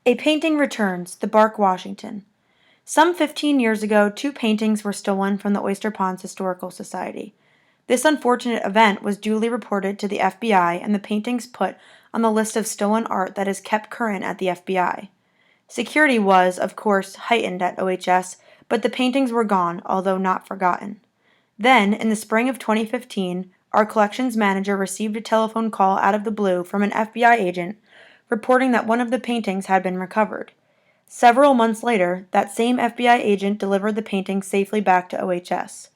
A painting returns, the Bark, Washington. Some 15 years ago, two paintings were stolen from the Oysterponds Historical Society. This unfortunate event was duly reported to the FBI and the paintings put on the list of stolen art that is kept current at the FBI. Security was, of course, heightened at OHS, but the paintings were gone, although not forgotten. Then, in the spring of 2015, our collections manager received a telephone call out of the blue from an FBI agent reporting that one of the paintings had been recovered. Several months later, that same FBI agent delivered the painting safely back to OHS.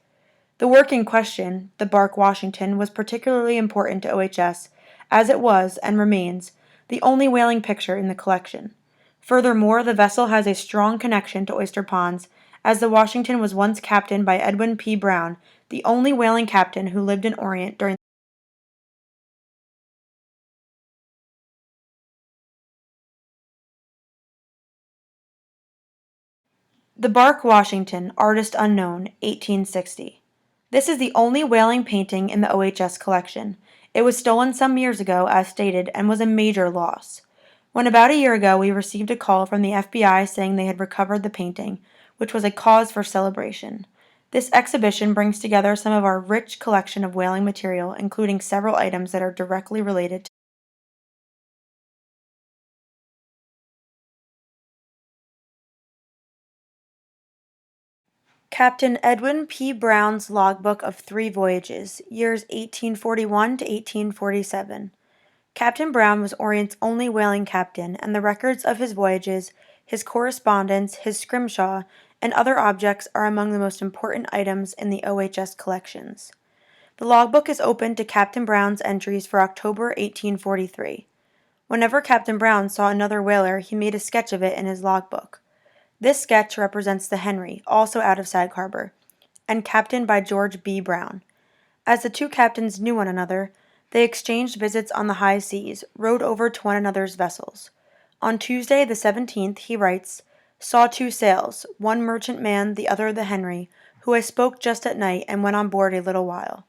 The work in question, the Bark, Washington, was particularly important to OHS, as it was, and remains, the only whaling picture in the collection. Furthermore, the vessel has a strong connection to Oysterponds, as the Washington was once captained by Edwin P. Brown, the only whaling captain who lived in Orient during the Bark, Washington, artist unknown, 1860. This is the only whaling painting in the OHS collection. It was stolen some years ago, as stated, and was a major loss. When about a year ago we received a call from the FBI saying they had recovered the painting, which was a cause for celebration. This exhibition brings together some of our rich collection of whaling material, including several items that are directly related to Captain Edwin P. Brown's logbook of 3 voyages, years 1841 to 1847. Captain Brown was Orient's only whaling captain, and the records of his voyages, his correspondence, his scrimshaw, and other objects are among the most important items in the OHS collections. The logbook is open to Captain Brown's entries for October 1843. Whenever Captain Brown saw another whaler, he made a sketch of it in his logbook. This sketch represents the Henry, also out of Sag Harbor, and captained by George B. Brown. As the two captains knew one another, they exchanged visits on the high seas, rowed over to one another's vessels. On Tuesday, the 17th, he writes, "Saw 2 sails, one merchantman, the other the Henry, who I spoke just at night and went on board a little while."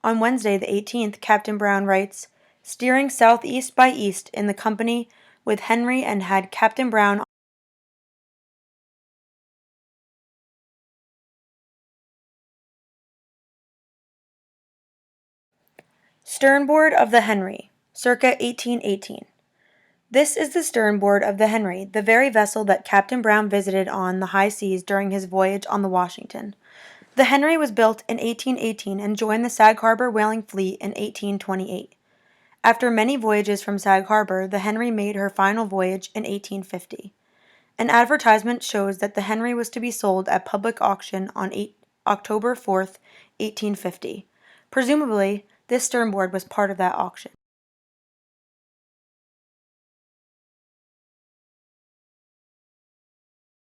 On Wednesday, the 18th, Captain Brown writes, "Steering southeast by east in the company with Henry and had Captain Brown." Sternboard of the Henry, circa 1818. This is the sternboard of the Henry, the very vessel that Captain Brown visited on the high seas during his voyage on the Washington. The Henry was built in 1818 and joined the Sag Harbor whaling fleet in 1828. After many voyages from Sag Harbor, the Henry made her final voyage in 1850. An advertisement shows that the Henry was to be sold at public auction on October 4th, 1850. Presumably, this sternboard was part of that auction.